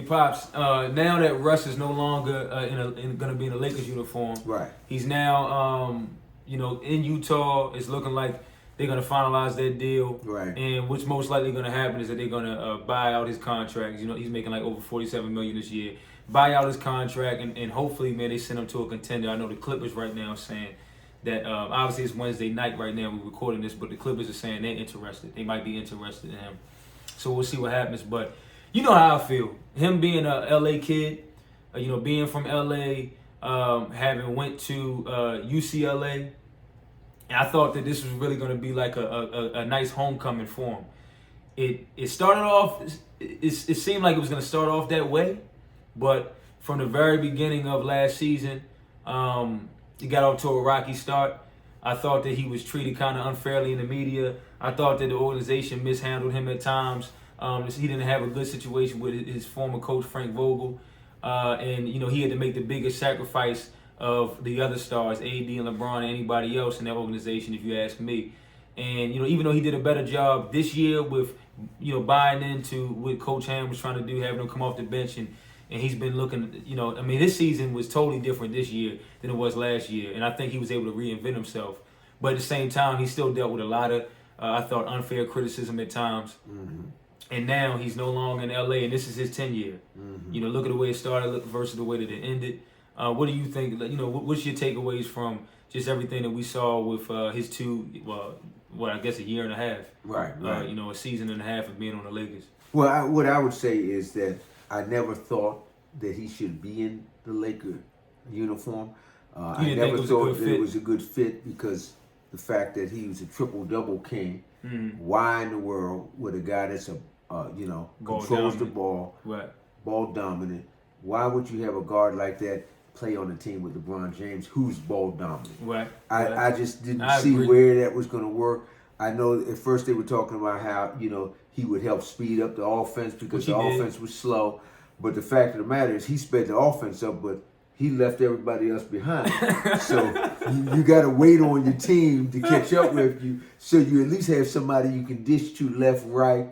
Pops, now that Russ is no longer going to be in a Lakers uniform, right? He's now, in Utah. It's looking like they're going to finalize their deal, right? And what's most likely going to happen is that they're going to buy out his contract. He's making like over $47 million this year. Buy out his contract, and hopefully, man, they send him to a contender. I know the Clippers right now are saying that obviously it's Wednesday night right now. We're recording this, but the Clippers are saying they're interested. They might be interested in him. So we'll see what happens. But you know how I feel. Him being a LA kid, being from LA, having went to UCLA, and I thought that this was really going to be like a nice homecoming for him. It started off. It seemed like it was going to start off that way, but from the very beginning of last season, he got off to a rocky start. I thought that he was treated kind of unfairly in the media. I thought that the organization mishandled him at times. He didn't have a good situation with his former coach, Frank Vogel. And he had to make the biggest sacrifice of the other stars, AD and LeBron and anybody else in that organization, if you ask me. And, even though he did a better job this year with, buying into what Coach Ham was trying to do, having him come off the bench, and he's been looking, this season was totally different this year than it was last year. And I think he was able to reinvent himself. But at the same time, he still dealt with a lot of, I thought, unfair criticism at times. Mm-hmm. And now he's no longer in LA, and this is his 10th year. Mm-hmm. Look at the way it started versus the way that it ended. What do you think? What's your takeaways from just everything that we saw with his I guess a year and a half. Right. A season and a half of being on the Lakers. Well, what I would say is that I never thought that he should be in the Laker uniform. I never thought that it was a good fit because the fact that he was a triple-double king. Mm-hmm. Why in the world would a guy that's controls the ball, right, ball dominant? Why would you have a guard like that play on a team with LeBron James, who's ball dominant? Right. I just didn't see where that was going to work. I know at first they were talking about how he would help speed up the offense because the offense was slow. But the fact of the matter is he sped the offense up, but he left everybody else behind. So you got to wait on your team to catch up with you, so you at least have somebody you can dish to left, right.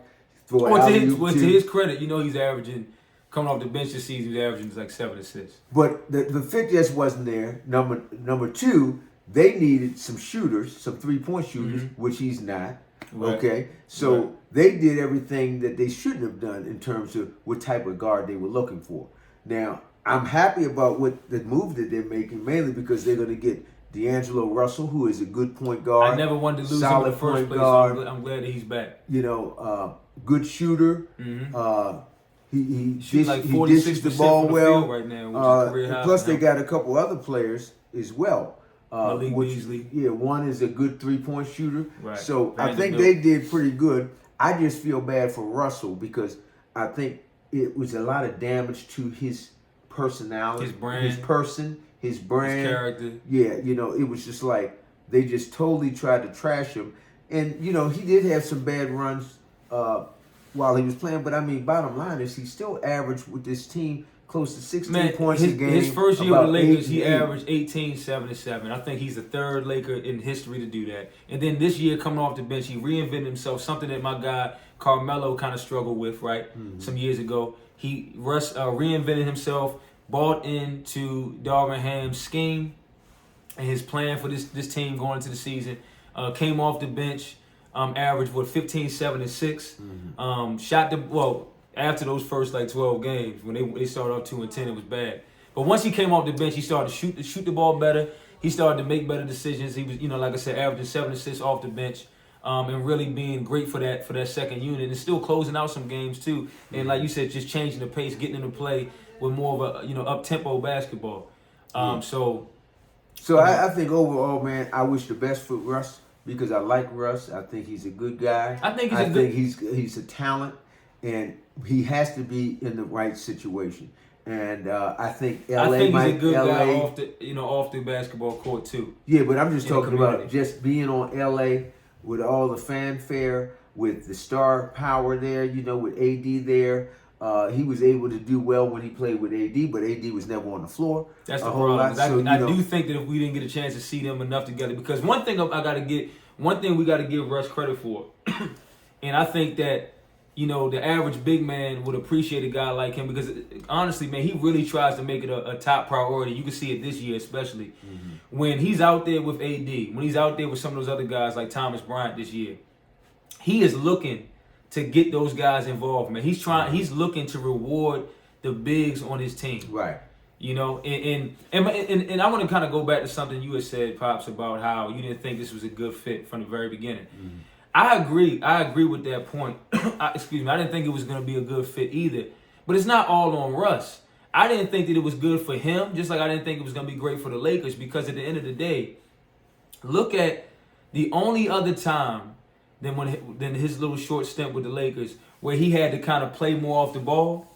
To his credit, he's averaging, coming off the bench this season, he's averaging like 7 assists. But the fit just wasn't there. Number two, they needed some shooters, some three-point shooters, which he's not. Right. Okay, so they did everything that they shouldn't have done in terms of what type of guard they were looking for. Now, I'm happy about the move that they're making, mainly because they're going to get D'Angelo Russell, who is a good point guard. I never wanted to lose him in the first place. I'm glad that he's back. Good shooter. Mm-hmm. He dishes the ball well right now, which is career high. Plus, they got a couple other players as well. Beasley. Yeah, one is a good three-point shooter. Right. So I think they did pretty good. I just feel bad for Russell because I think it was a lot of damage to his personality, his brand, his person, his brand, his character. Yeah, it was just like they just totally tried to trash him. And, he did have some bad runs while he was playing. But, bottom line is he still averaged with this team close to 16 points a game. His first year with the Lakers, he averaged 18, 7, and 7. I think he's the third Laker in history to do that. And then this year, coming off the bench, he reinvented himself, something that my guy Carmelo kind of struggled with, right, some years ago. Russ reinvented himself, bought into Darvin Ham's scheme and his plan for this team going into the season. Came off the bench, averaged 15, 7, and 6. After those first 12 games, when they started off 2-10, it was bad. But once he came off the bench, he started to shoot the ball better. He started to make better decisions. He was, like I said, averaging 7 assists off the bench. And really being great for that second unit, and still closing out some games too. And like you said, just changing the pace, getting into play with more of a up-tempo basketball. So I think overall, man, I wish the best for Russ because I like Russ. I think he's a good guy. I think he's a talent, and he has to be in the right situation. And I think LA he's a good guy off the basketball court too. Yeah, but I'm just talking about just being on LA. With all the fanfare, with the star power there, with AD there. He was able to do well when he played with AD, but AD was never on the floor. That's the problem. I do think that if we didn't get a chance to see them enough together, because one thing we got to give Russ credit for, and I think that the average big man would appreciate a guy like him because, honestly, man, he really tries to make it a top priority. You can see it this year especially. When he's out there with AD, when he's out there with some of those other guys like Thomas Bryant this year, he is looking to get those guys involved, man. He's looking to reward the bigs on his team. Right. And I want to kind of go back to something you had said, Pops, about how you didn't think this was a good fit from the very beginning. I agree with that point. Excuse me. I didn't think it was going to be a good fit either. But it's not all on Russ. I didn't think that it was good for him, just like I didn't think it was going to be great for the Lakers, because at the end of the day, look at the only other time than his little short stint with the Lakers where he had to kind of play more off the ball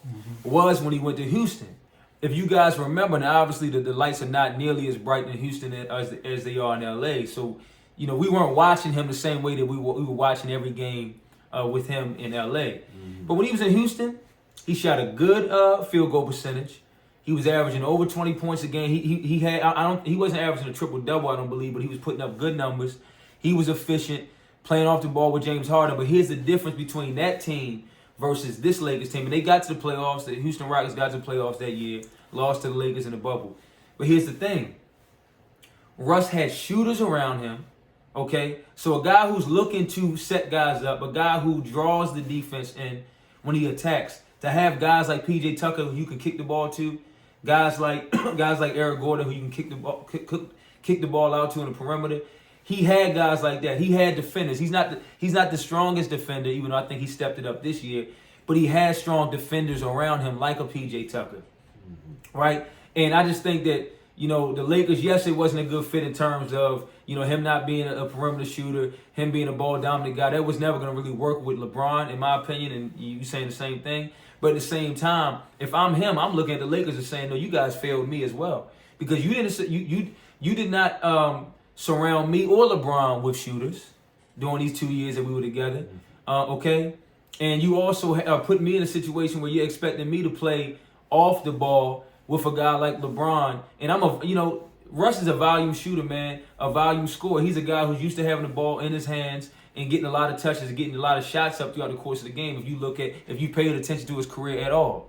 was when he went to Houston. If you guys remember, now obviously the lights are not nearly as bright in Houston as they are in LA. So, we weren't watching him the same way that we were watching every game with him in LA. But when he was in Houston, he shot a good field goal percentage. He was averaging over 20 points a game. He wasn't averaging a triple double, I don't believe, but he was putting up good numbers. He was efficient, playing off the ball with James Harden. But here's the difference between that team versus this Lakers team. And they got to the playoffs. The Houston Rockets got to the playoffs that year, lost to the Lakers in the bubble. But here's the thing. Russ had shooters around him, okay? So a guy who's looking to set guys up, a guy who draws the defense in when he attacks, to have guys like P.J. Tucker who you can kick the ball to, guys like Eric Gordon who you can kick the ball out to in the perimeter. He had guys like that. He had defenders. He's not the strongest defender, even though I think he stepped it up this year. But he has strong defenders around him, like a P.J. Tucker, right? And I just think that the Lakers, yes, it wasn't a good fit in terms of him not being a perimeter shooter, him being a ball dominant guy. That was never going to really work with LeBron, in my opinion. And you saying the same thing. But at the same time, if I'm him, I'm looking at the Lakers and saying, no, you guys failed me as well, because you did not surround me or LeBron with shooters during these 2 years that we were together, okay? And you also put me in a situation where you're expecting me to play off the ball with a guy like LeBron. And Russ is a volume shooter, man, a volume scorer. He's a guy who's used to having the ball in his hands and getting a lot of touches and getting a lot of shots up throughout the course of the game if you paid attention to his career at all.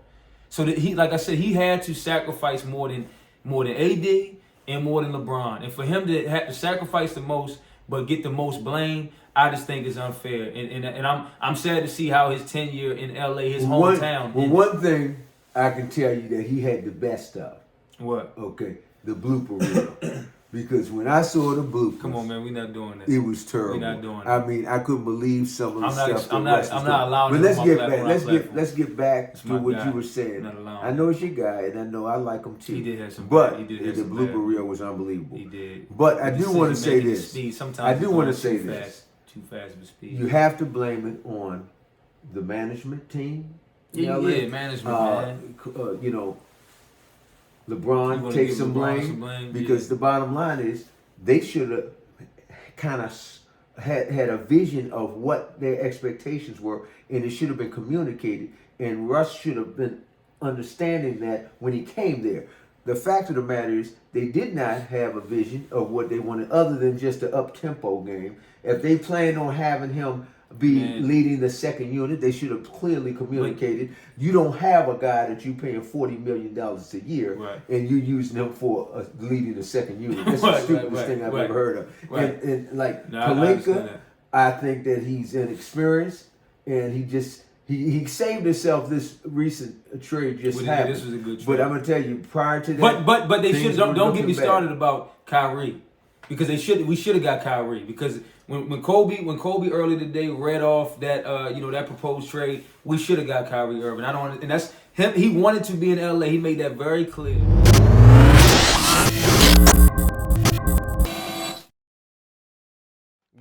So that like I said, he had to sacrifice more than AD and more than LeBron. And for him to have to sacrifice the most but get the most blame, I just think is unfair. And I'm sad to see how his tenure in LA, his hometown. One thing I can tell you that he had the best of. What? Okay, the blooper reel. Because when I saw the bloopers, come on, man, we're not doing this. It was terrible. We're not doing it. I mean, I couldn't believe some of the stuff. I'm not allowing. But let's get back to what you were saying. I know it's your guy, and I know I like him too. He did have some. But the blooper reel was unbelievable. He did. But I do want to say this. Sometimes I do want to say this. Too fast with speed. You have to blame it on the management team. Yeah, management, man. LeBron takes some blame because the bottom line is they should have kind of had a vision of what their expectations were, and it should have been communicated. And Russ should have been understanding that when he came there. The fact of the matter is they did not have a vision of what they wanted other than just an up-tempo game. If they planned on having him be leading the second unit, they should have clearly communicated. You don't have a guy that you're paying $40 million a year, and you're using him for leading the second unit. That's the stupidest thing I've ever heard of. And Pelinka, I think that he's inexperienced, and he saved himself this recent trade happened. This was a good trade. But I'm gonna tell you, prior to that, but they should don't get me started about Kyrie, because we should have got Kyrie, because when Kobe earlier today read off that that proposed trade, we should have got Kyrie Irving. And that's him. He wanted to be in LA. He made that very clear.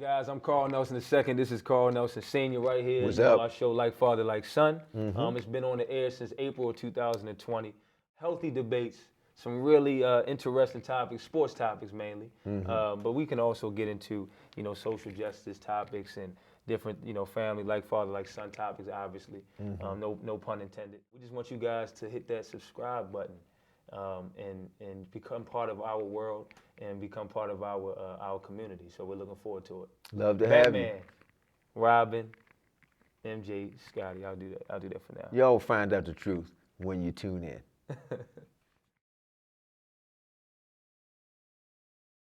Guys, I'm Karl Nelson II. This is Karl Nelson Sr. right here. What's up? Our show, Like Father, Like Son. It's been on the air since April of 2020. Healthy debates, some really interesting topics, sports topics mainly. But we can also get into, social justice topics and different, family, like father, like son topics, obviously. No pun intended. We just want you guys to hit that subscribe button and become part of our world and become part of our community. So we're looking forward to it. Love to have you. Batman, Robin, MJ, Scotty. I'll do that. I'll do that for now. Y'all find out the truth when you tune in.